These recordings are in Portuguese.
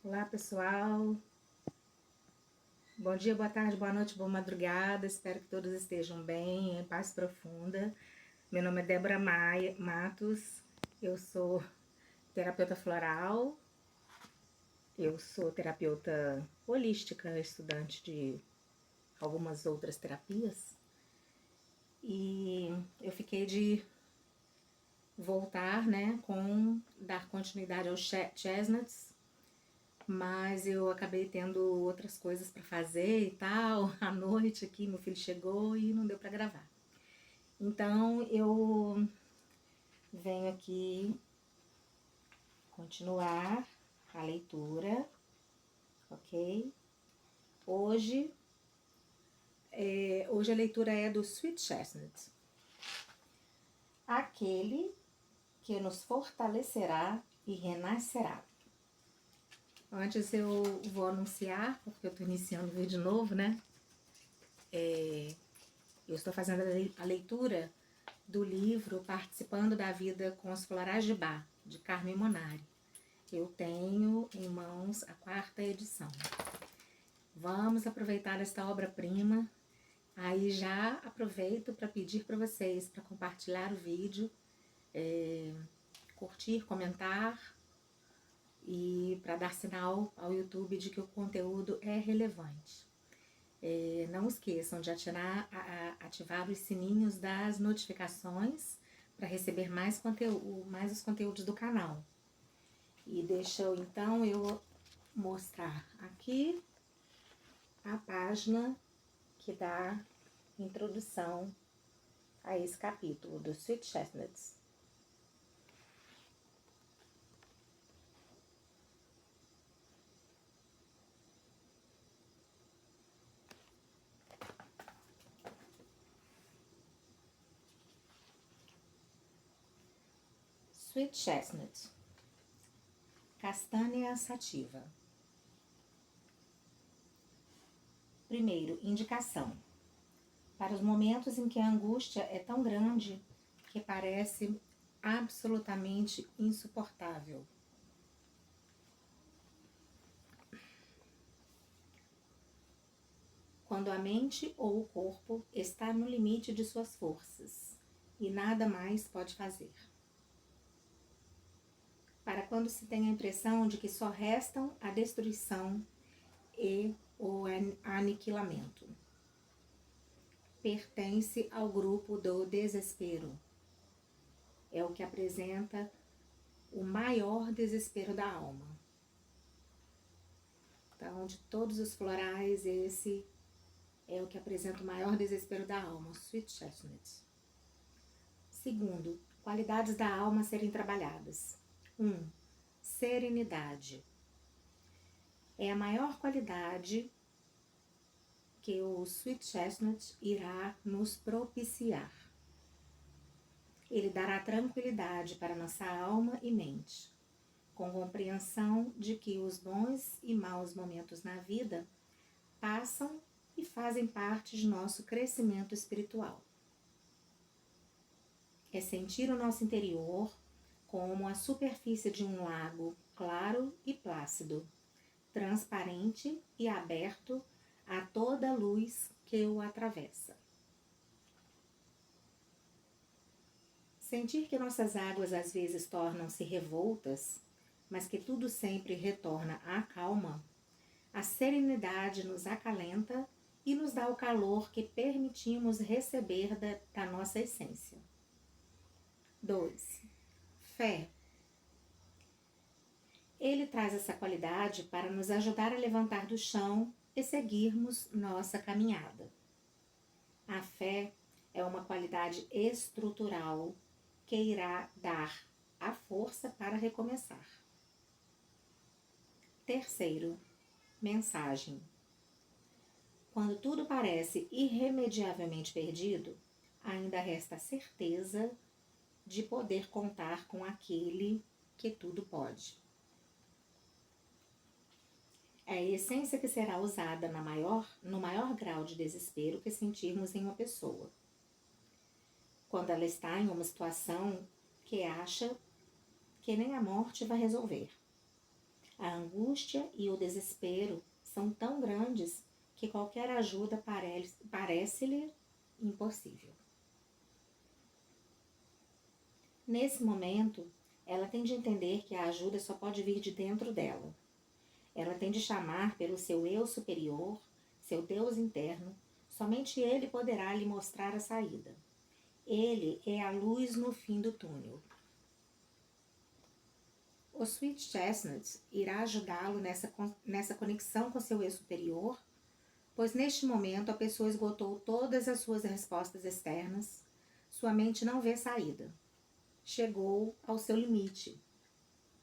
Olá, pessoal. Bom dia, boa tarde, boa noite, boa madrugada. Espero que todos estejam bem, em paz profunda. Meu nome é Débora Matos. Eu sou terapeuta floral. Eu sou terapeuta holística, estudante de algumas outras terapias. E eu fiquei de voltar, né, dar continuidade aos chestnuts, mas eu acabei tendo outras coisas para fazer e tal. À noite aqui, meu filho chegou e não deu para gravar. Então eu venho aqui continuar a leitura, ok? Hoje a leitura é do Sweet Chestnut. Aquele que nos fortalecerá e renascerá. Antes eu vou anunciar, porque eu tô iniciando o vídeo novo, né? Eu estou fazendo a leitura do livro Participando da Vida com os Florais de Bach, de Carmen Monari. Eu tenho em mãos a 4ª edição. Vamos aproveitar esta obra-prima. Aí já aproveito para pedir para vocês para compartilhar o vídeo, curtir, comentar e para dar sinal ao YouTube de que o conteúdo é relevante. Não esqueçam de ativar os sininhos das notificações para receber mais os conteúdos do canal. E deixa eu então mostrar aqui a página que dá introdução a esse capítulo do Sweet Chestnuts. Sweet Chestnut, castanha sativa. Primeiro, indicação. Para os momentos em que a angústia é tão grande que parece absolutamente insuportável. Quando a mente ou o corpo está no limite de suas forças e nada mais pode fazer. Para quando se tem a impressão de que só restam a destruição e o aniquilamento. Pertence ao grupo do desespero. É o que apresenta o maior desespero da alma. Então, de todos os florais, esse é o que apresenta o maior desespero da alma, o Sweet Chestnut. Segundo, qualidades da alma a serem trabalhadas. 1. Serenidade. É a maior qualidade que o Sweet Chestnut irá nos propiciar. Ele dará tranquilidade para nossa alma e mente, com compreensão de que os bons e maus momentos na vida passam e fazem parte de nosso crescimento espiritual. É sentir o nosso interior como a superfície de um lago claro e plácido, transparente e aberto a toda a luz que o atravessa. Sentir que nossas águas às vezes tornam-se revoltas, mas que tudo sempre retorna à calma, a serenidade nos acalenta e nos dá o calor que permitimos receber da nossa essência. 2. Fé. Ele traz essa qualidade para nos ajudar a levantar do chão e seguirmos nossa caminhada. A fé é uma qualidade estrutural que irá dar a força para recomeçar. Terceiro, mensagem. Quando tudo parece irremediavelmente perdido, ainda resta a certeza de poder contar com aquele que tudo pode. É a essência que será usada no maior grau de desespero que sentirmos em uma pessoa. Quando ela está em uma situação que acha que nem a morte vai resolver. A angústia e o desespero são tão grandes que qualquer ajuda parece-lhe impossível. Nesse momento, ela tem de entender que a ajuda só pode vir de dentro dela. Ela tem de chamar pelo seu eu superior, seu Deus interno. Somente ele poderá lhe mostrar a saída. Ele é a luz no fim do túnel. O Sweet Chestnut irá ajudá-lo nessa conexão com seu eu superior, pois neste momento a pessoa esgotou todas as suas respostas externas, sua mente não vê saída. Chegou ao seu limite.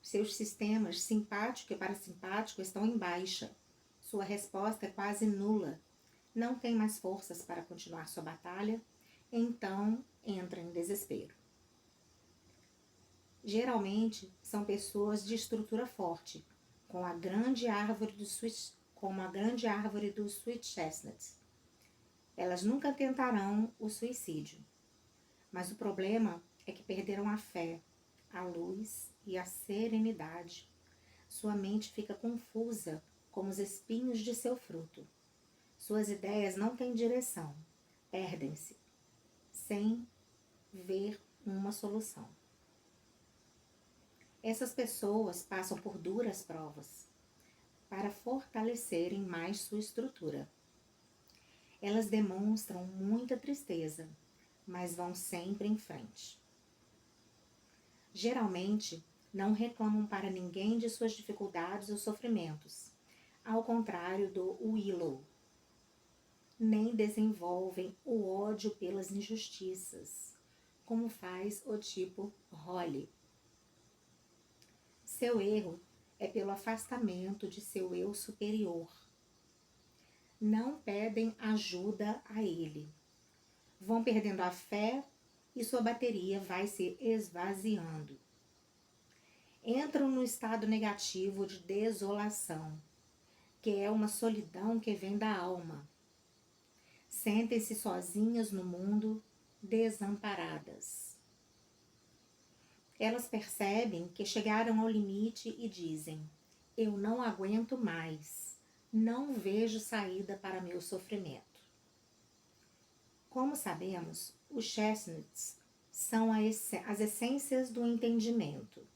Seus sistemas simpático e parasimpático estão em baixa. Sua resposta é quase nula. Não tem mais forças para continuar sua batalha, então entra em desespero. Geralmente são pessoas de estrutura forte, como a grande árvore do Sweet Chestnut. Elas nunca tentarão o suicídio, mas o problema é que perderam a fé, a luz e a serenidade. Sua mente fica confusa como os espinhos de seu fruto. Suas ideias não têm direção, perdem-se, sem ver uma solução. Essas pessoas passam por duras provas para fortalecerem mais sua estrutura. Elas demonstram muita tristeza, mas vão sempre em frente. Geralmente, não reclamam para ninguém de suas dificuldades ou sofrimentos, ao contrário do Willow. Nem desenvolvem o ódio pelas injustiças, como faz o tipo Holly. Seu erro é pelo afastamento de seu eu superior. Não pedem ajuda a ele. Vão perdendo a fé e sua bateria vai se esvaziando. Entram no estado negativo de desolação, que é uma solidão que vem da alma. Sentem-se sozinhas no mundo, desamparadas. Elas percebem que chegaram ao limite e dizem: eu não aguento mais, não vejo saída para meu sofrimento. Como sabemos, os chestnuts são as essências do entendimento.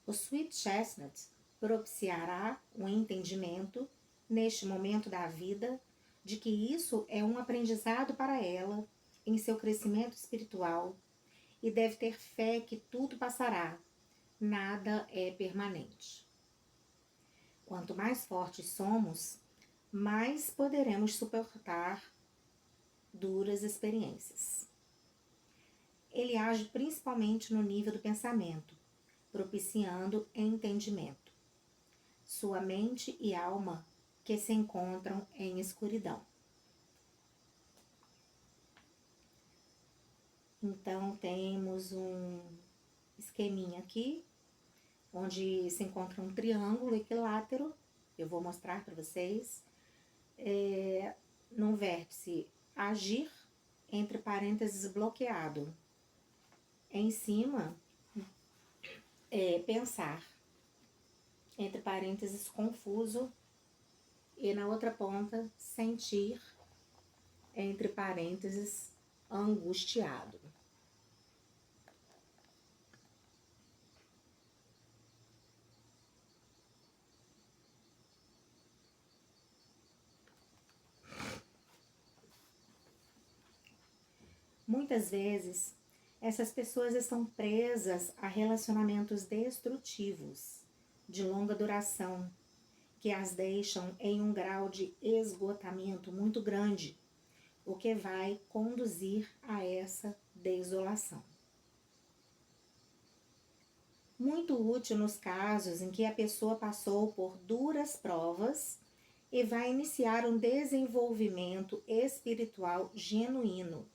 O Sweet Chestnut propiciará o entendimento, neste momento da vida, de que isso é um aprendizado para ela em seu crescimento espiritual e deve ter fé que tudo passará, nada é permanente. Quanto mais fortes somos, mais poderemos suportar duras experiências. Ele age principalmente no nível do pensamento, propiciando entendimento. Sua mente e alma que se encontram em escuridão. Então, temos um esqueminha aqui, onde se encontra um triângulo equilátero. Eu vou mostrar para vocês. No vértice, agir, entre parênteses, bloqueado. Em cima, pensar, entre parênteses, confuso. E na outra ponta, sentir, entre parênteses, angustiado. Muitas vezes, essas pessoas estão presas a relacionamentos destrutivos, de longa duração, que as deixam em um grau de esgotamento muito grande, o que vai conduzir a essa desolação. Muito útil nos casos em que a pessoa passou por duras provas e vai iniciar um desenvolvimento espiritual genuíno.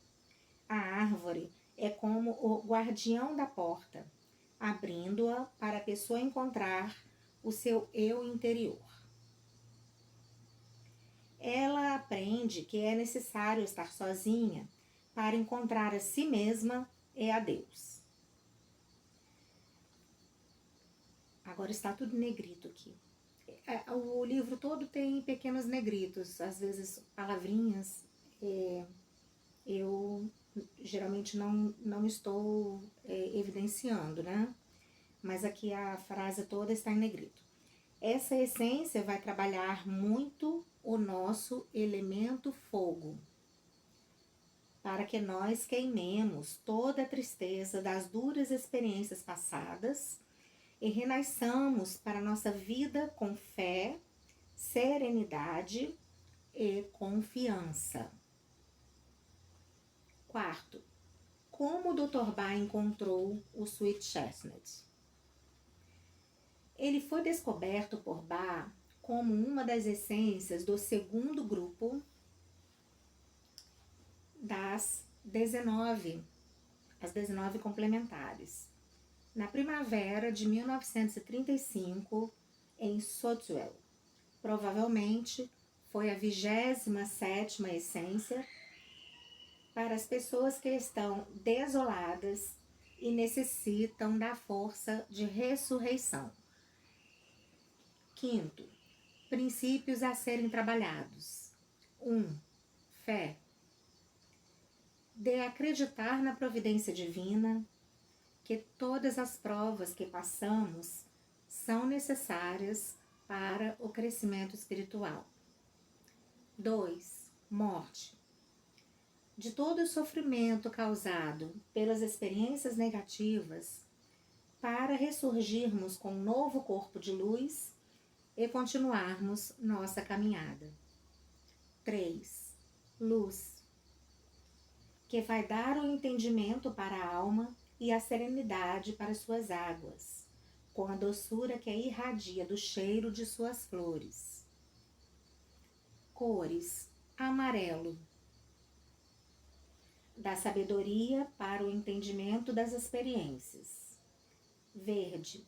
A árvore é como o guardião da porta, abrindo-a para a pessoa encontrar o seu eu interior. Ela aprende que é necessário estar sozinha para encontrar a si mesma e a Deus. Agora está tudo negrito aqui. O livro todo tem pequenos negritos, às vezes palavrinhas. Eu geralmente não estou evidenciando, né? Mas aqui a frase toda está em negrito. Essa essência vai trabalhar muito o nosso elemento fogo, para que nós queimemos toda a tristeza das duras experiências passadas e renasçamos para a nossa vida com fé, serenidade e confiança. Quarto, como o Dr. Ba encontrou o Sweet Chestnut? Ele foi descoberto por Ba como uma das essências do segundo grupo das 19, as 19 complementares, na primavera de 1935, em Sotuel. Provavelmente foi a 27ª essência para as pessoas que estão desoladas e necessitam da força de ressurreição. Quinto, princípios a serem trabalhados. 1. Fé. De acreditar na providência divina, que todas as provas que passamos são necessárias para o crescimento espiritual. 2. Morte. De todo o sofrimento causado pelas experiências negativas, para ressurgirmos com um novo corpo de luz e continuarmos nossa caminhada. 3. Luz, que vai dar o entendimento para a alma e a serenidade para suas águas, com a doçura que irradia do cheiro de suas flores. Cores: amarelo, da sabedoria para o entendimento das experiências. Verde,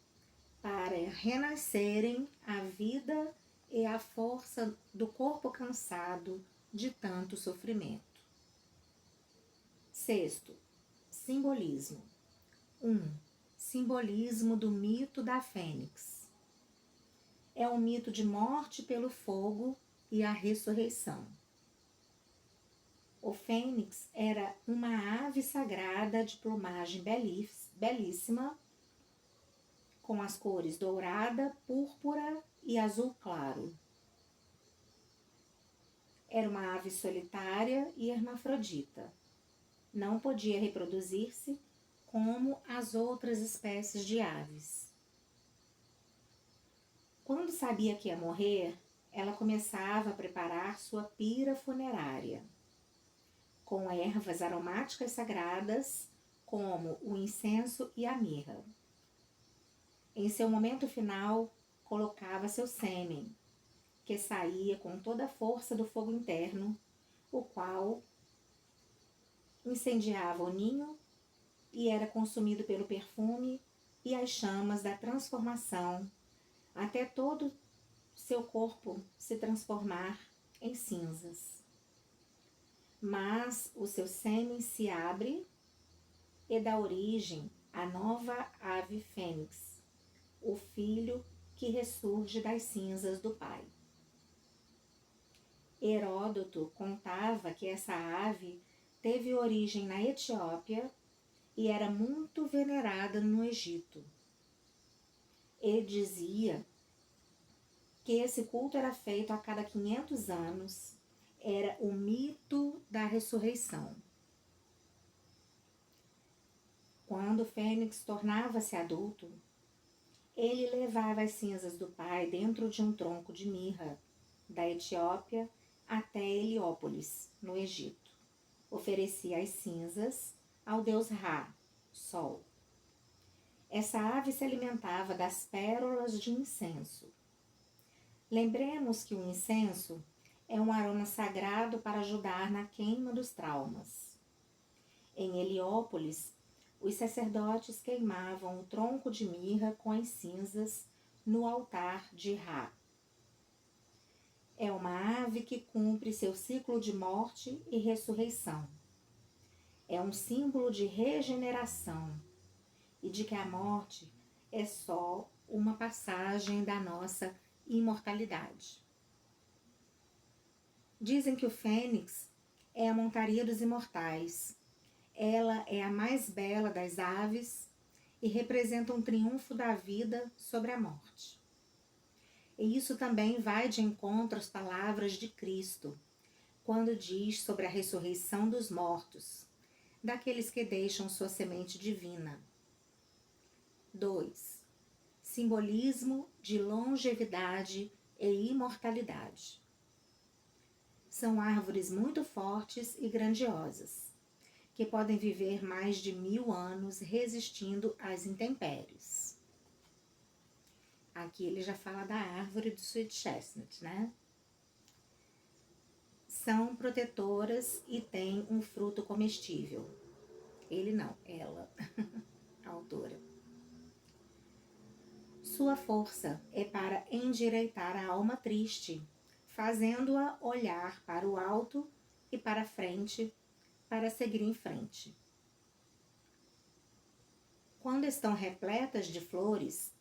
para renascerem a vida e a força do corpo cansado de tanto sofrimento. Sexto, simbolismo. 1. Simbolismo do mito da fênix. É um mito de morte pelo fogo e a ressurreição. O fênix era uma ave sagrada de plumagem belíssima, com as cores dourada, púrpura e azul claro. Era uma ave solitária e hermafrodita. Não podia reproduzir-se como as outras espécies de aves. Quando sabia que ia morrer, ela começava a preparar sua pira funerária, com ervas aromáticas sagradas, como o incenso e a mirra. Em seu momento final, colocava seu sêmen, que saía com toda a força do fogo interno, o qual incendiava o ninho e era consumido pelo perfume e as chamas da transformação, até todo seu corpo se transformar em cinzas. Mas o seu sêmen se abre e dá origem à nova ave fênix, o filho que ressurge das cinzas do pai. Heródoto contava que essa ave teve origem na Etiópia e era muito venerada no Egito. Ele dizia que esse culto era feito a cada 500 anos, era o mito da ressurreição. Quando o fênix tornava-se adulto, ele levava as cinzas do pai dentro de um tronco de mirra, da Etiópia até Heliópolis, no Egito. Oferecia as cinzas ao deus Ra, Sol. Essa ave se alimentava das pérolas de incenso. Lembremos que o incenso é um aroma sagrado para ajudar na queima dos traumas. Em Heliópolis, os sacerdotes queimavam o tronco de mirra com as cinzas no altar de Ra. É uma ave que cumpre seu ciclo de morte e ressurreição. É um símbolo de regeneração e de que a morte é só uma passagem da nossa imortalidade. Dizem que o fênix é a montaria dos imortais. Ela é a mais bela das aves e representa um triunfo da vida sobre a morte. E isso também vai de encontro às palavras de Cristo, quando diz sobre a ressurreição dos mortos, daqueles que deixam sua semente divina. 2. Simbolismo de longevidade e imortalidade. São árvores muito fortes e grandiosas, que podem viver mais de 1000 anos resistindo às intempéries. Aqui ele já fala da árvore do Sweet Chestnut, né? São protetoras e têm um fruto comestível. Ele não, ela, a autora. Sua força é para endireitar a alma triste, fazendo-a olhar para o alto e para frente, para seguir em frente. Quando estão repletas de flores,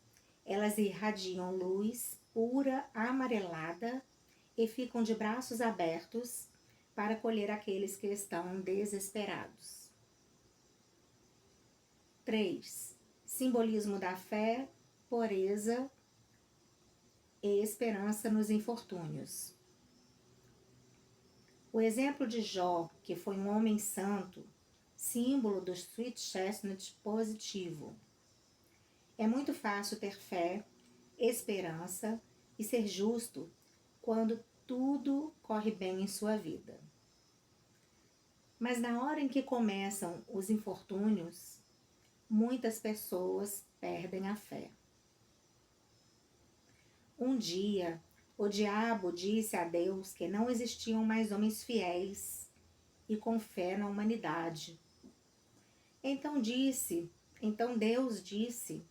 elas irradiam luz pura amarelada e ficam de braços abertos para acolher aqueles que estão desesperados. 3. Simbolismo da fé, pureza e esperança nos infortúnios. O exemplo de Jó, que foi um homem santo, símbolo do Sweet Chestnut positivo. É muito fácil ter fé, esperança e ser justo quando tudo corre bem em sua vida. Mas na hora em que começam os infortúnios, muitas pessoas perdem a fé. Um dia, o diabo disse a Deus que não existiam mais homens fiéis e com fé na humanidade. Então Deus disse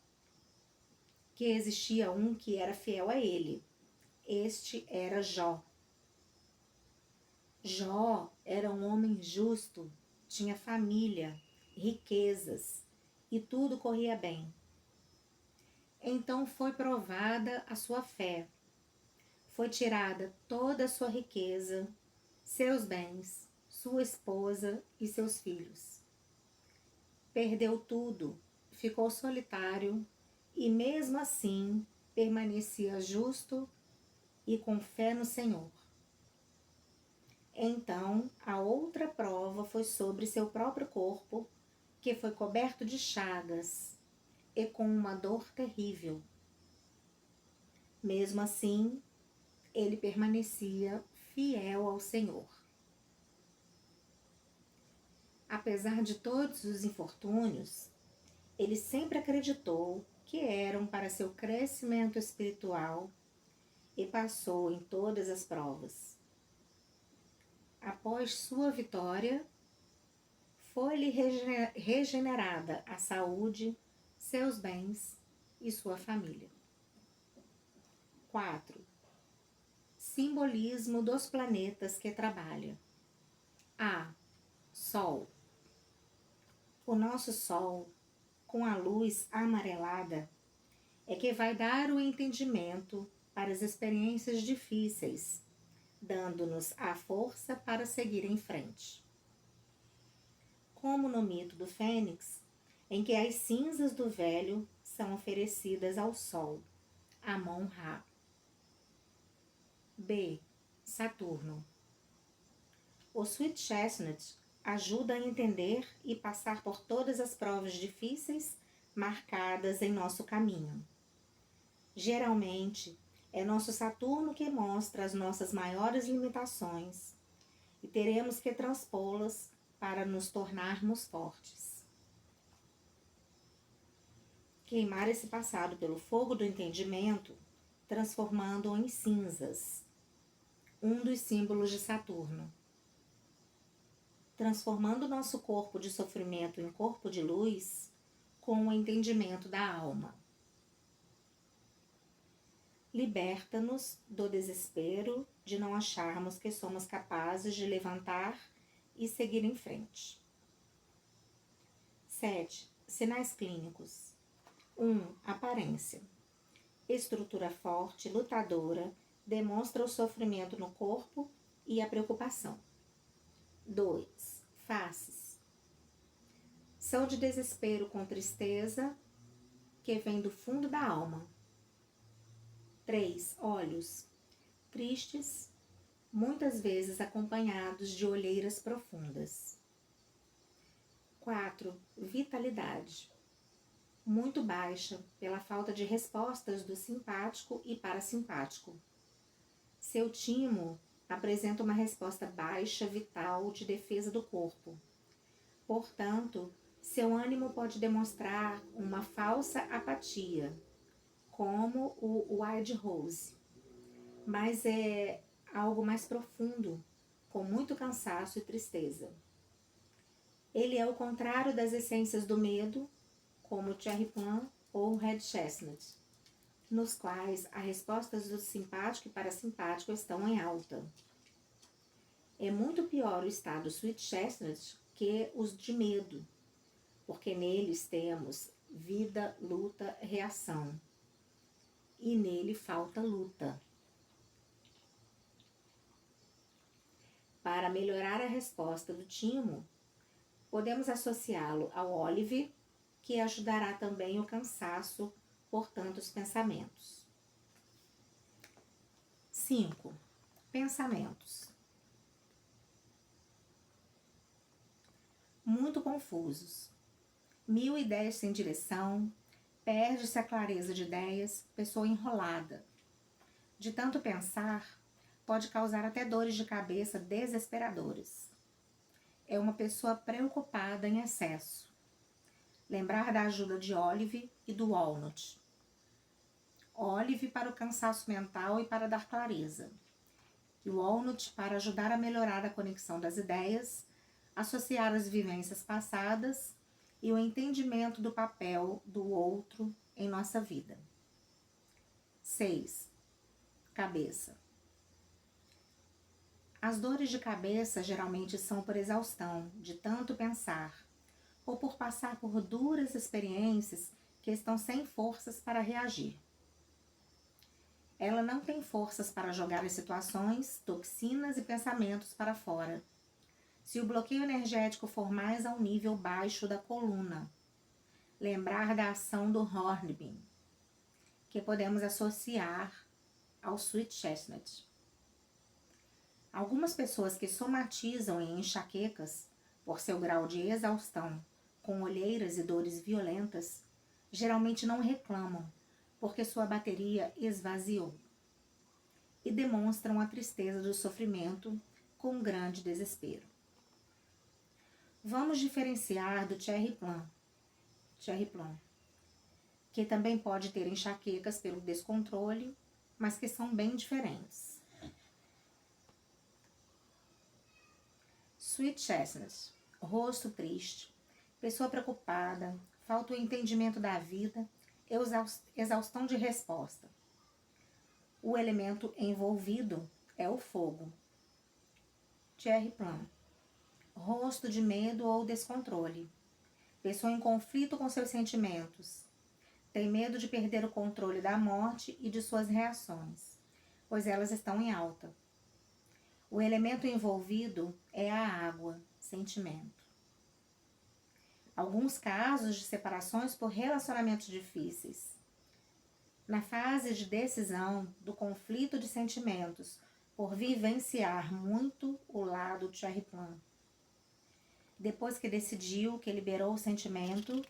que existia um que era fiel a ele. Este era Jó. Jó era um homem justo, tinha família, riquezas e tudo corria bem. Então foi provada a sua fé. Foi tirada toda a sua riqueza, seus bens, sua esposa e seus filhos. Perdeu tudo, ficou solitário e mesmo assim permanecia justo e com fé no Senhor. Então, a outra prova foi sobre seu próprio corpo, que foi coberto de chagas e com uma dor terrível. Mesmo assim, ele permanecia fiel ao Senhor. Apesar de todos os infortúnios, ele sempre acreditou que eram para seu crescimento espiritual e passou em todas as provas. Após sua vitória, foi-lhe regenerada a saúde, seus bens e sua família. 4. Simbolismo dos planetas que trabalha. A. Sol. O nosso Sol, com a luz amarelada, é que vai dar o entendimento para as experiências difíceis, dando-nos a força para seguir em frente. Como no mito do Fênix, em que as cinzas do velho são oferecidas ao Sol, Amon-Ra. B. Saturno. O Sweet Chestnut ajuda a entender e passar por todas as provas difíceis marcadas em nosso caminho. Geralmente, é nosso Saturno que mostra as nossas maiores limitações e teremos que transpô-las para nos tornarmos fortes. Queimar esse passado pelo fogo do entendimento, transformando-o em cinzas. Um dos símbolos de Saturno. Transformando nosso corpo de sofrimento em corpo de luz com o entendimento da alma. Liberta-nos do desespero de não acharmos que somos capazes de levantar e seguir em frente. 7. Sinais clínicos. 1. Aparência. estrutura forte, lutadora, demonstra o sofrimento no corpo e a preocupação. 2. Faces. São de desespero com tristeza, que vem do fundo da alma. 3. Olhos. Tristes, muitas vezes acompanhados de olheiras profundas. 4. Vitalidade. Muito baixa pela falta de respostas do simpático e parasimpático. Seu timo apresenta uma resposta baixa, vital, de defesa do corpo. Portanto, seu ânimo pode demonstrar uma falsa apatia, como o Wild Rose, mas é algo mais profundo, com muito cansaço e tristeza. Ele é o contrário das essências do medo, como o Cherry Plum ou o Red Chestnut, nos quais as respostas do simpático e parasimpático estão em alta. É muito pior o estado Sweet Chestnut que os de medo, porque neles temos vida, luta, reação. E nele falta luta. Para melhorar a resposta do timo, podemos associá-lo ao Olive, que ajudará também o cansaço por tantos pensamentos. 5. Pensamentos. Muito confusos. 1000 ideias sem direção, perde-se a clareza de ideias, pessoa enrolada. De tanto pensar, pode causar até dores de cabeça desesperadoras. É uma pessoa preocupada em excesso. Lembrar da ajuda de Olive e do Walnut. Olive para o cansaço mental e para dar clareza. E o Walnut para ajudar a melhorar a conexão das ideias, associar as vivências passadas e o entendimento do papel do outro em nossa vida. 6. Cabeça. As dores de cabeça geralmente são por exaustão, de tanto pensar, ou por passar por duras experiências que estão sem forças para reagir. Ela não tem forças para jogar as situações, toxinas e pensamentos para fora. Se o bloqueio energético for mais ao nível baixo da coluna, lembrar da ação do Hornbeam, que podemos associar ao Sweet Chestnut. Algumas pessoas que somatizam em enxaquecas por seu grau de exaustão, com olheiras e dores violentas, geralmente não reclamam, porque sua bateria esvaziou, e demonstram a tristeza do sofrimento com grande desespero. Vamos diferenciar do Cherry Plum, que também pode ter enxaquecas pelo descontrole, mas que são bem diferentes. Sweet Chestnut, rosto triste, pessoa preocupada, falta o entendimento da vida, exaustão de resposta. O elemento envolvido é o fogo. Cherry Plum, rosto de medo ou descontrole, pessoa em conflito com seus sentimentos, tem medo de perder o controle da morte e de suas reações, pois elas estão em alta. O elemento envolvido é a água, sentimento. Alguns casos de separações por relacionamentos difíceis. Na fase de decisão do conflito de sentimentos, por vivenciar muito o lado Cherry Plum. Depois que decidiu, que liberou o sentimento,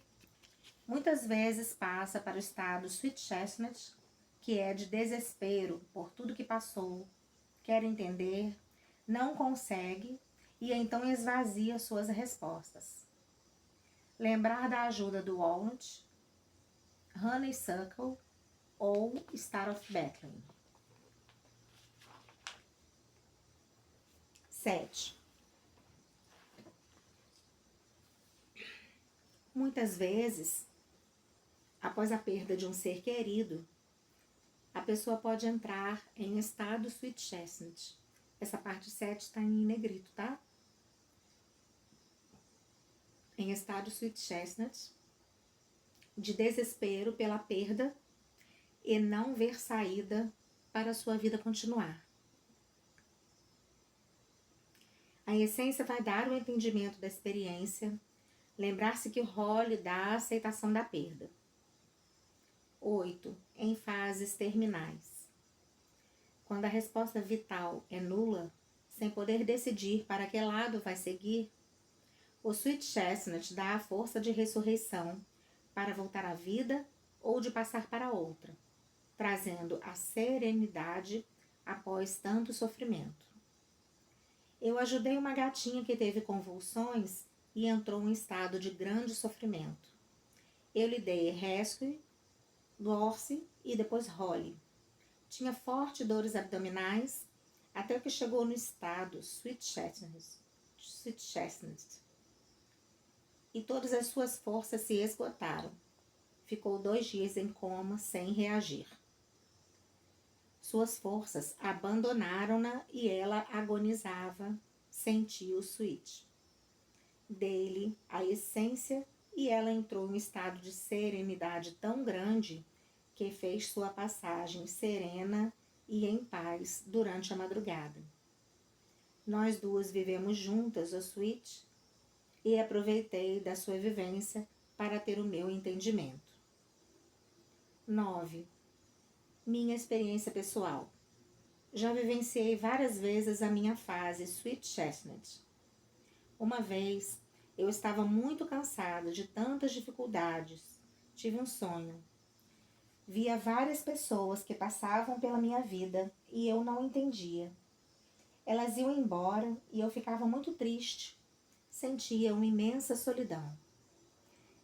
muitas vezes passa para o estado Sweet Chestnut, que é de desespero por tudo que passou, quer entender, não consegue e então esvazia suas respostas. Lembrar da ajuda do Walnut, Honeysuckle ou Star of Bethlehem. 7. Muitas vezes, após a perda de um ser querido, a pessoa pode entrar em estado Sweet Chestnut. Essa parte 7 está em negrito, tá? Em estado Sweet Chestnut, de desespero pela perda e não ver saída para a sua vida continuar. A essência vai dar o entendimento da experiência, lembrar-se que o role dá a aceitação da perda. 8. Em fases terminais. Quando a resposta vital é nula, sem poder decidir para que lado vai seguir, o Sweet Chestnut dá a força de ressurreição para voltar à vida ou de passar para outra, trazendo a serenidade após tanto sofrimento. Eu ajudei uma gatinha que teve convulsões e entrou em estado de grande sofrimento. Eu lhe dei Rescue, Gorse e depois Holly. Tinha fortes dores abdominais até que chegou no estado Sweet Chestnut. E todas as suas forças se esgotaram. Ficou 2 dias em coma sem reagir. Suas forças abandonaram-na e ela agonizava, sentiu o Sweet. Dei-lhe a essência e ela entrou em um estado de serenidade tão grande que fez sua passagem serena e em paz durante a madrugada. Nós duas vivemos juntas, o Sweet, e aproveitei da sua vivência para ter o meu entendimento. 9. Minha experiência pessoal. Já vivenciei várias vezes a minha fase Sweet Chestnut. Uma vez, eu estava muito cansada de tantas dificuldades. Tive um sonho. Via várias pessoas que passavam pela minha vida e eu não entendia. Elas iam embora e eu ficava muito triste. Sentia uma imensa solidão.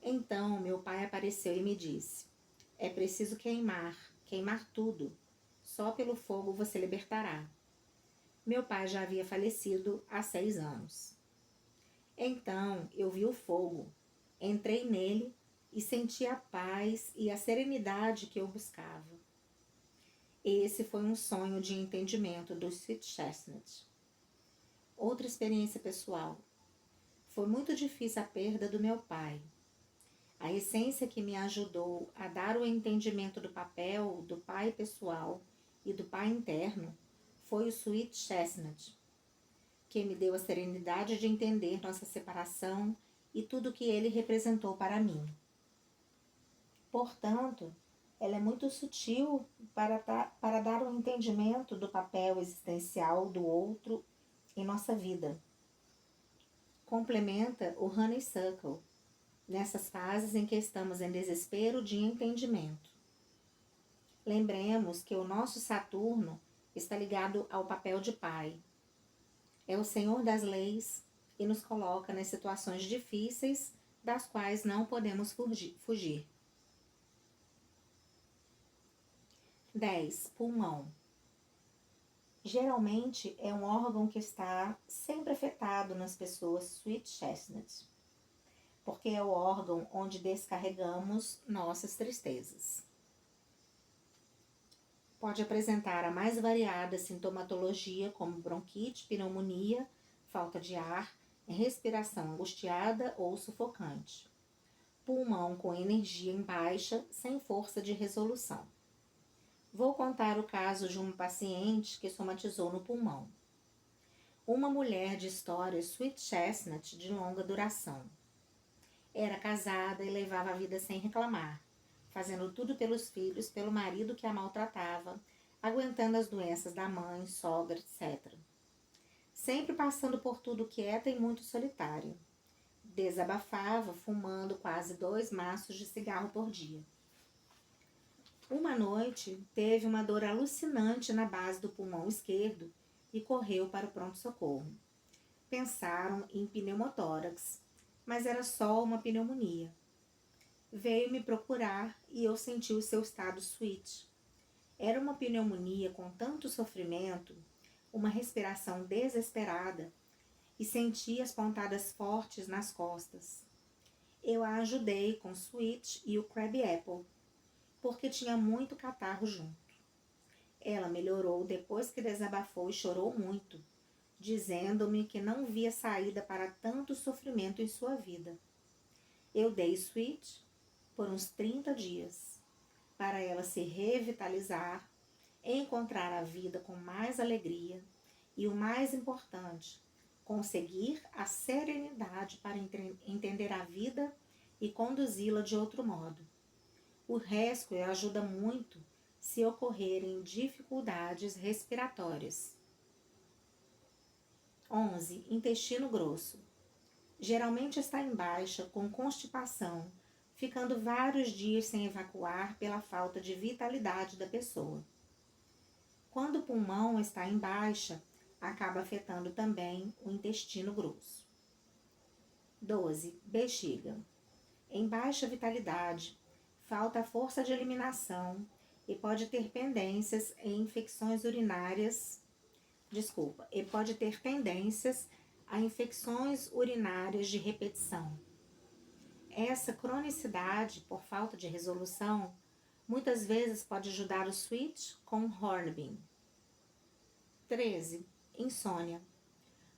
Então, meu pai apareceu e me disse: é preciso queimar tudo. Só pelo fogo você libertará. Meu pai já havia falecido há 6 anos. Então, eu vi o fogo, entrei nele e senti a paz e a serenidade que eu buscava. Esse foi um sonho de entendimento do Sweet Chestnut. Outra experiência pessoal. Foi muito difícil a perda do meu pai. A essência que me ajudou a dar o entendimento do papel do pai pessoal e do pai interno foi o Sweet Chestnut, que me deu a serenidade de entender nossa separação e tudo que ele representou para mim. Portanto, ela é muito sutil para dar um entendimento do papel existencial do outro em nossa vida. Complementa o Honeysuckle, nessas fases em que estamos em desespero de entendimento. Lembremos que o nosso Saturno está ligado ao papel de pai. É o Senhor das leis e nos coloca nas situações difíceis das quais não podemos fugir. 10. Pulmão. Geralmente é um órgão que está sempre afetado nas pessoas Sweet Chestnut, porque é o órgão onde descarregamos nossas tristezas. Pode apresentar a mais variada sintomatologia, como bronquite, pneumonia, falta de ar, respiração angustiada ou sufocante. Pulmão com energia em baixa, sem força de resolução. Vou contar o caso de um paciente que somatizou no pulmão. Uma mulher de história Sweet Chestnut de longa duração. Era casada e levava a vida sem reclamar, fazendo tudo pelos filhos, pelo marido que a maltratava, aguentando as doenças da mãe, sogra, etc. Sempre passando por tudo quieta e muito solitária. Desabafava, fumando quase 2 maços de cigarro por dia. Uma noite, teve uma dor alucinante na base do pulmão esquerdo e correu para o pronto-socorro. Pensaram em pneumotórax, mas era só uma pneumonia. Veio me procurar e eu senti o seu estado Sweet. Era uma pneumonia com tanto sofrimento, uma respiração desesperada e senti as pontadas fortes nas costas. Eu a ajudei com Sweet e o Crab Apple, porque tinha muito catarro junto. Ela melhorou depois que desabafou e chorou muito, dizendo-me que não via saída para tanto sofrimento em sua vida. Eu dei Sweet por uns 30 dias. para ela se revitalizar, encontrar a vida com mais alegria e, o mais importante, conseguir a serenidade para entender a vida e conduzi-la de outro modo. O resto ajuda muito se ocorrerem dificuldades respiratórias. 11. Intestino grosso. Geralmente está em baixa, com constipação, ficando vários dias sem evacuar pela falta de vitalidade da pessoa. Quando o pulmão está em baixa, acaba afetando também o intestino grosso. 12. Bexiga. Em baixa vitalidade, falta a força de eliminação e pode ter tendências a infecções urinárias de repetição. Essa cronicidade, por falta de resolução, muitas vezes pode ajudar o switch com Hornbeam. 13. Insônia.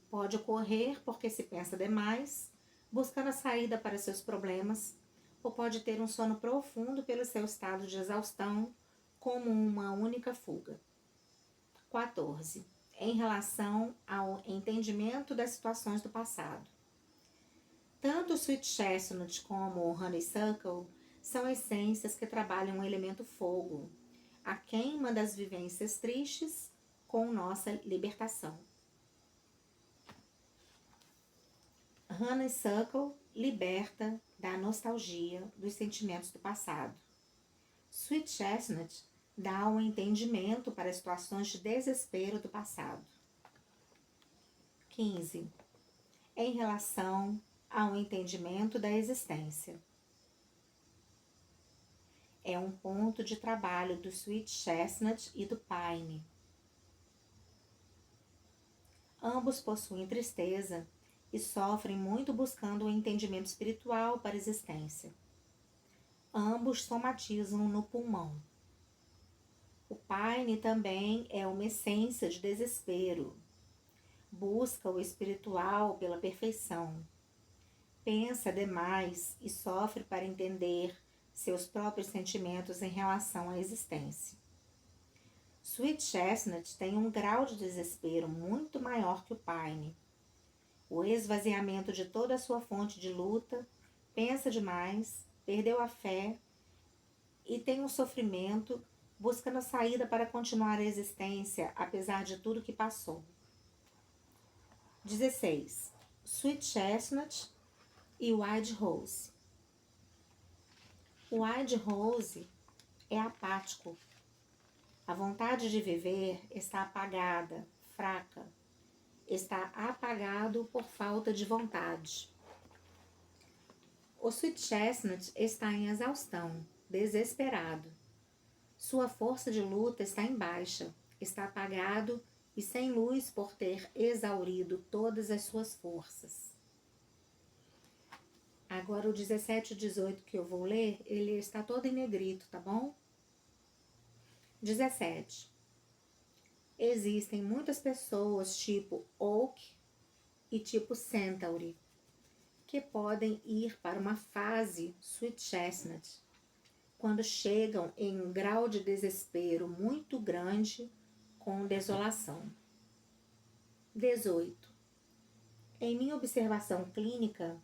Pode ocorrer porque se pensa demais, buscando a saída para seus problemas, ou pode ter um sono profundo pelo seu estado de exaustão, como uma única fuga. 14. Em relação ao entendimento das situações do passado. Tanto o Sweet Chestnut como o Honeysuckle são essências que trabalham o elemento fogo, a queima das vivências tristes com nossa libertação. Honeysuckle liberta da nostalgia dos sentimentos do passado. Sweet Chestnut dá um entendimento para situações de desespero do passado. 15. Em relação ao entendimento da existência. É um ponto de trabalho do Sweet Chestnut e do Pine. Ambos possuem tristeza e sofrem muito buscando o entendimento espiritual para a existência. Ambos somatizam no pulmão. O Pine também é uma essência de desespero. Busca o espiritual pela perfeição. Pensa demais e sofre para entender seus próprios sentimentos em relação à existência. Sweet Chestnut tem um grau de desespero muito maior que o Pine. O esvaziamento de toda a sua fonte de luta, pensa demais, perdeu a fé e tem um sofrimento, buscando a saída para continuar a existência, apesar de tudo que passou. 16. Sweet Chestnut e Wild Rose. O Wild Rose é apático. A vontade de viver está apagada, fraca. Está apagado por falta de vontade. O Sweet Chestnut está em exaustão, desesperado. Sua força de luta está em baixa, está apagado e sem luz por ter exaurido todas as suas forças. Agora o 17 e 18 que eu vou ler, ele está todo em negrito, tá bom? 17. Existem muitas pessoas tipo Oak e tipo Centauri que podem ir para uma fase Sweet Chestnut quando chegam em um grau de desespero muito grande com desolação. 18. Em minha observação clínica,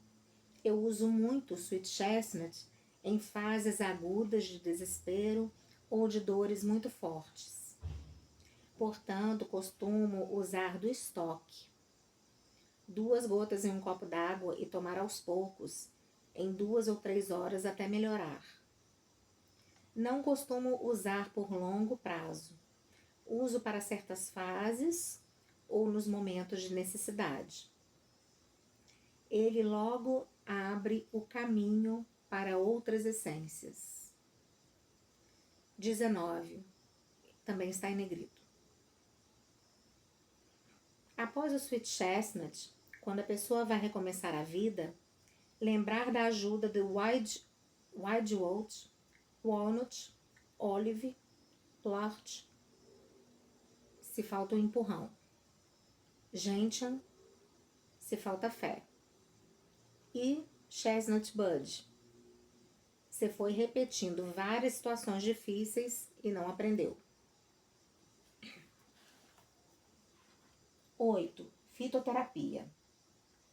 eu uso muito o Sweet Chestnut em fases agudas de desespero ou de dores muito fortes. Portanto, costumo usar do estoque. 2 gotas em um copo d'água e tomar aos poucos, em 2 ou 3 horas até melhorar. Não costumo usar por longo prazo. Uso para certas fases ou nos momentos de necessidade. Ele logo abre o caminho para outras essências. 19. Também está em negrito. Após o Sweet Chestnut, quando a pessoa vai recomeçar a vida, lembrar da ajuda do Wild Oat, Walnut, Olive, Plort, se falta um empurrão, Gentian, se falta fé, e Chestnut Bud, Você foi repetindo várias situações difíceis e não aprendeu. 8. Fitoterapia.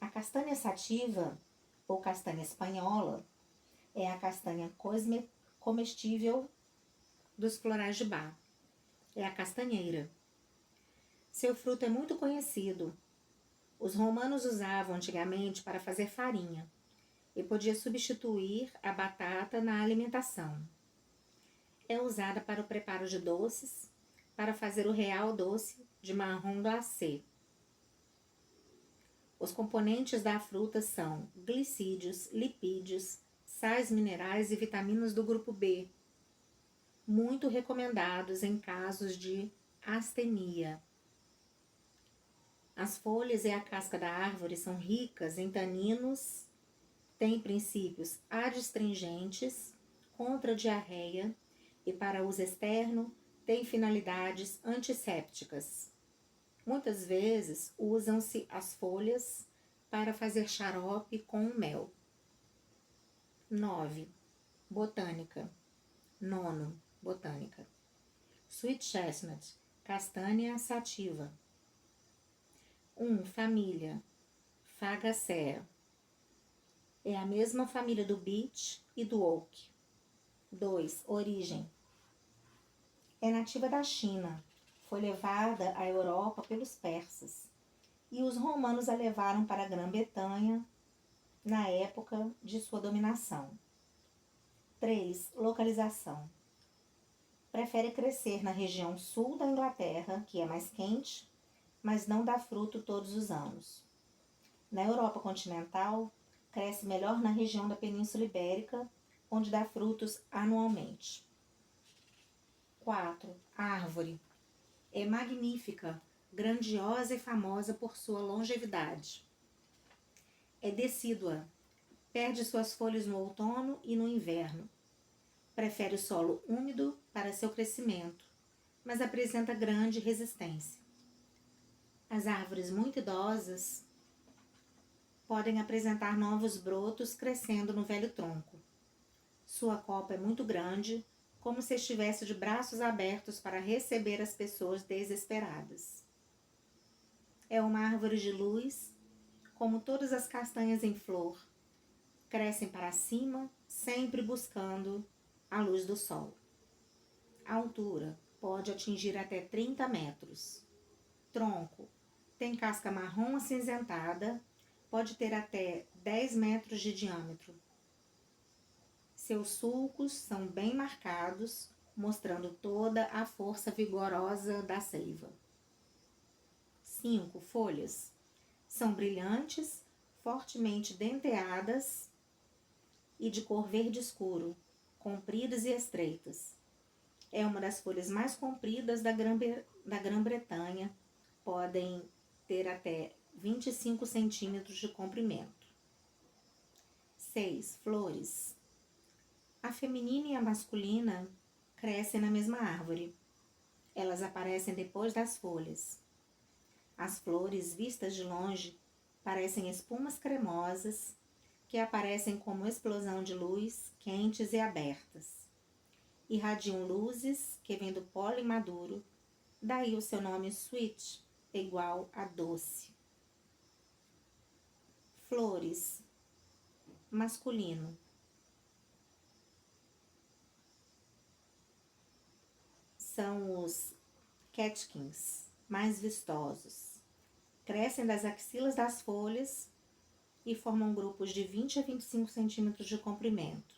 A castanha sativa, ou castanha espanhola, é a castanha comestível dos florais de Bach. É a castanheira. Seu fruto é muito conhecido. Os romanos usavam antigamente para fazer farinha e podia substituir a batata na alimentação. É usada para o preparo de doces, para fazer o real doce de marrom glacé. Os componentes da fruta são glicídios, lipídios, sais minerais e vitaminas do grupo B, muito recomendados em casos de astenia. As folhas e a casca da árvore são ricas em taninos, têm princípios adstringentes, contra a diarreia e para uso externo têm finalidades antissépticas. Muitas vezes usam-se as folhas para fazer xarope com mel. 9. Botânica. 9. Botânica. Sweet chestnut, castanha sativa. 1. Família. Fagaceae. É a mesma família do beech e do oak. 2. Origem. É nativa da China. Foi levada à Europa pelos persas. E os romanos a levaram para a Grã-Bretanha na época de sua dominação. 3. Localização. Prefere crescer na região sul da Inglaterra, que é mais quente, mas não dá fruto todos os anos. Na Europa continental, cresce melhor na região da Península Ibérica, onde dá frutos anualmente. 4. Árvore. É magnífica, grandiosa e famosa por sua longevidade. É decídua, perde suas folhas no outono e no inverno. Prefere o solo úmido para seu crescimento, mas apresenta grande resistência. As árvores muito idosas podem apresentar novos brotos crescendo no velho tronco. Sua copa é muito grande, como se estivesse de braços abertos para receber as pessoas desesperadas. É uma árvore de luz, como todas as castanhas em flor. Crescem para cima, sempre buscando a luz do sol. A altura pode atingir até 30 metros. Tronco. Tem casca marrom acinzentada, pode ter até 10 metros de diâmetro. Seus sulcos são bem marcados, mostrando toda a força vigorosa da seiva. 5. Folhas. São brilhantes, fortemente denteadas e de cor verde escuro, compridas e estreitas. É uma das folhas mais compridas da Grã-Bretanha, podem ter até 25 centímetros de comprimento. 6. Flores. A feminina e a masculina crescem na mesma árvore. Elas aparecem depois das folhas. As flores, vistas de longe, parecem espumas cremosas que aparecem como explosão de luz, quentes e abertas. Irradiam luzes que vêm do pólen maduro, daí o seu nome sweet, igual a doce. Flores. Masculino. São os catkins, mais vistosos. Crescem das axilas das folhas e formam grupos de 20 a 25 centímetros de comprimento.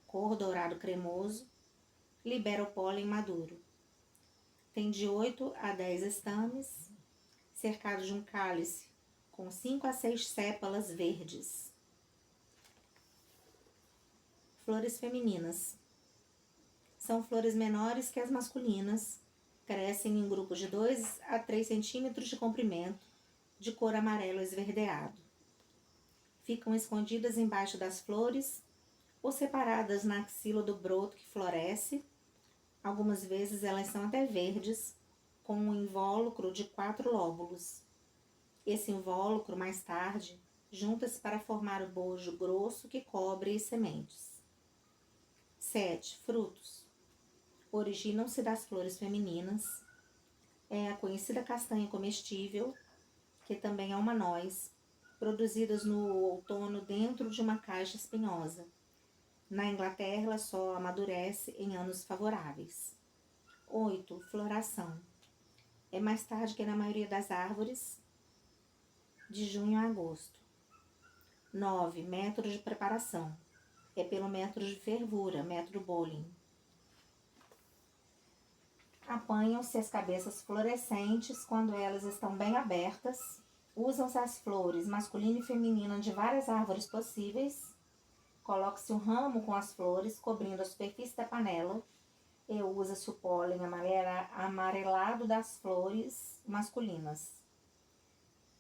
Cor dourado cremoso, libera o pólen maduro. Tem de 8 a 10 estames, cercado de um cálice com 5 a 6 sépalas verdes. Flores femininas. São flores menores que as masculinas, crescem em grupos de 2 a 3 centímetros de comprimento, de cor amarelo esverdeado. Ficam escondidas embaixo das flores ou separadas na axila do broto que floresce. Algumas vezes elas são até verdes, com um invólucro de 4 lóbulos. Esse invólucro, mais tarde, junta-se para formar o bojo grosso que cobre as sementes. 7. Frutos. Originam-se das flores femininas. É a conhecida castanha comestível, que também é uma noz, produzidas no outono dentro de uma caixa espinhosa. Na Inglaterra, ela só amadurece em anos favoráveis. 8. Floração. É mais tarde que na maioria das árvores, de junho a agosto. 9. Método de preparação. É pelo método de fervura, método Bohlen. Apanham-se as cabeças florescentes quando elas estão bem abertas. Usam-se as flores masculina e feminina de várias árvores possíveis. Coloca-se um ramo com as flores cobrindo a superfície da panela e usa-se o pólen amarelado das flores masculinas.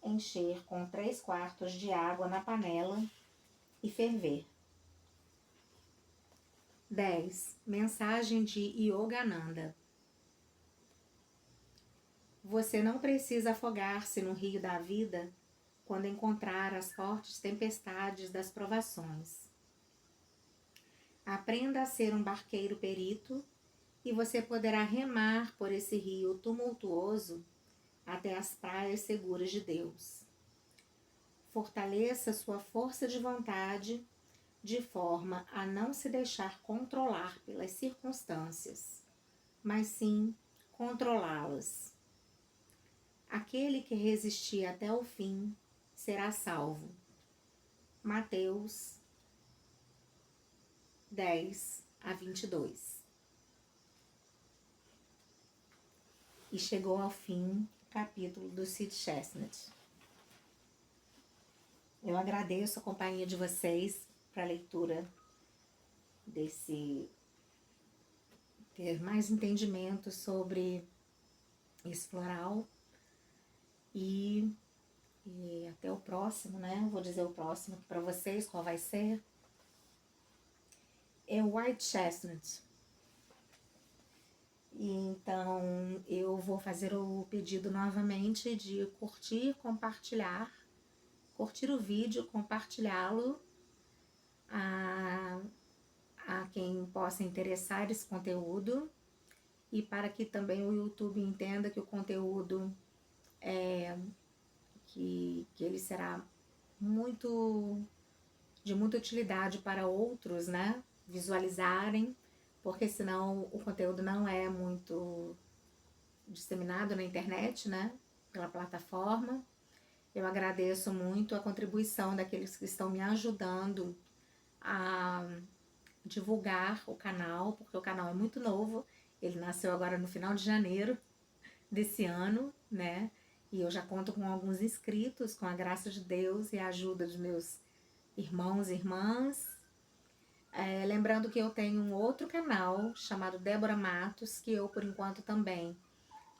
Encher com 3/4 de água na panela e ferver. 10. Mensagem de Yogananda. Você não precisa afogar-se no rio da vida quando encontrar as fortes tempestades das provações. Aprenda a ser um barqueiro perito e você poderá remar por esse rio tumultuoso até as praias seguras de Deus. Fortaleça sua força de vontade de forma a não se deixar controlar pelas circunstâncias, mas sim controlá-las. Aquele que resistir até o fim será salvo. Mateus 10:22. E chegou ao fim o capítulo do Sid Chestnut. Eu agradeço a companhia de vocês para a leitura ter mais entendimento sobre esse floral. E até o próximo, né? Vou dizer o próximo aqui para vocês, qual vai ser. É o White Chestnut. Então, eu vou fazer o pedido novamente de curtir, compartilhar, curtir o vídeo, compartilhá-lo a quem possa interessar esse conteúdo e para que também o YouTube entenda que o conteúdo que ele será de muita utilidade para outros, né? Visualizarem, porque senão o conteúdo não é muito disseminado na internet, né? Pela plataforma. Eu agradeço muito a contribuição daqueles que estão me ajudando a divulgar o canal, porque o canal é muito novo, ele nasceu agora no final de janeiro desse ano, né? E eu já conto com alguns inscritos, com a graça de Deus e a ajuda dos meus irmãos e irmãs. Lembrando que eu tenho um outro canal chamado Débora Matos, que eu por enquanto também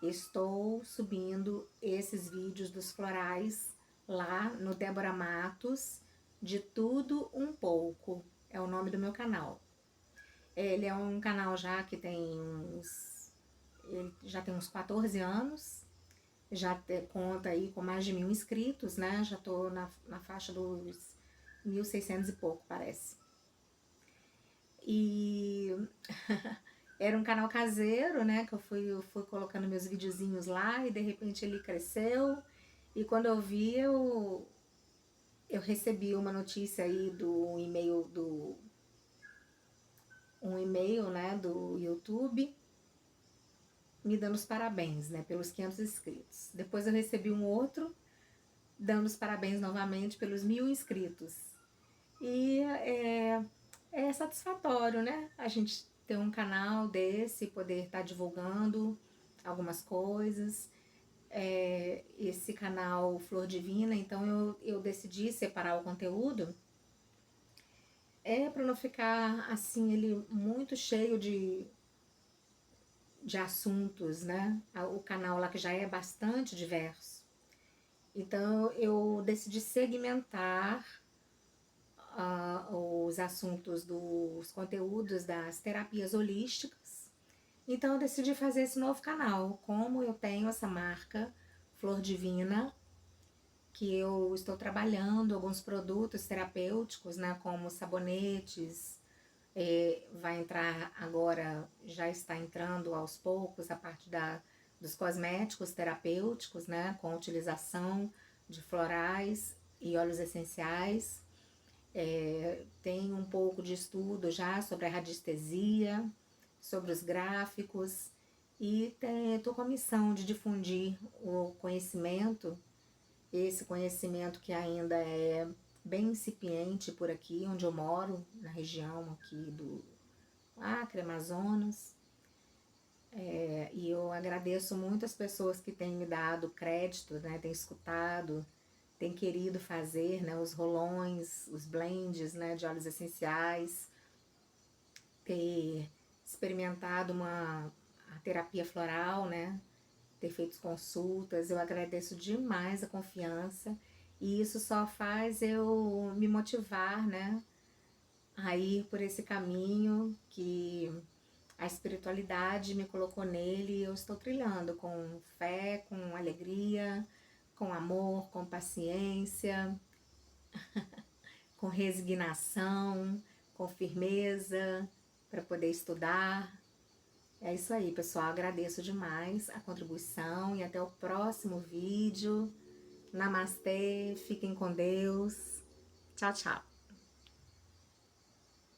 estou subindo esses vídeos dos florais lá no Débora Matos, de tudo um pouco, é o nome do meu canal. Ele é um canal já que ele já tem uns 14 anos, já conta aí com mais de 1.000 inscritos, né? Já tô na faixa dos 1.600 e pouco, parece. E era um canal caseiro, né? Que eu fui colocando meus videozinhos lá e de repente ele cresceu. E quando eu vi, eu recebi uma notícia aí do e-mail né, do YouTube, me dando os parabéns, né, pelos 500 inscritos. Depois eu recebi um outro, dando os parabéns novamente pelos 1.000 inscritos. E é satisfatório, né, a gente ter um canal desse, poder estar divulgando algumas coisas. Esse canal Flor Divina, então eu decidi separar o conteúdo para não ficar assim ele muito cheio de assuntos, né? O canal lá que já é bastante diverso. Então eu decidi segmentar os assuntos dos conteúdos das terapias holísticas. Então eu decidi fazer esse novo canal. Como eu tenho essa marca Flor Divina, que eu estou trabalhando alguns produtos terapêuticos, né, como sabonetes, Vai entrar agora, já está entrando aos poucos a parte dos cosméticos terapêuticos, né, com utilização de florais e óleos essenciais. Tem um pouco de estudo já sobre a radiestesia, sobre os gráficos, e estou com a missão de difundir o conhecimento, esse conhecimento que ainda é bem incipiente por aqui, onde eu moro, na região aqui do Acre, Amazonas. E eu agradeço muito as pessoas que têm me dado crédito, né, têm escutado, têm querido fazer, né, os rolões, os blends, né, de óleos essenciais, ter experimentado a terapia floral, né, ter feito consultas. Eu agradeço demais a confiança, e isso só faz eu me motivar, né, a ir por esse caminho que a espiritualidade me colocou nele, e eu estou trilhando com fé, com alegria, com amor, com paciência, com resignação, com firmeza, para poder estudar. É isso aí, pessoal. Agradeço demais a contribuição e até o próximo vídeo. Namastê, fiquem com Deus. Tchau, tchau.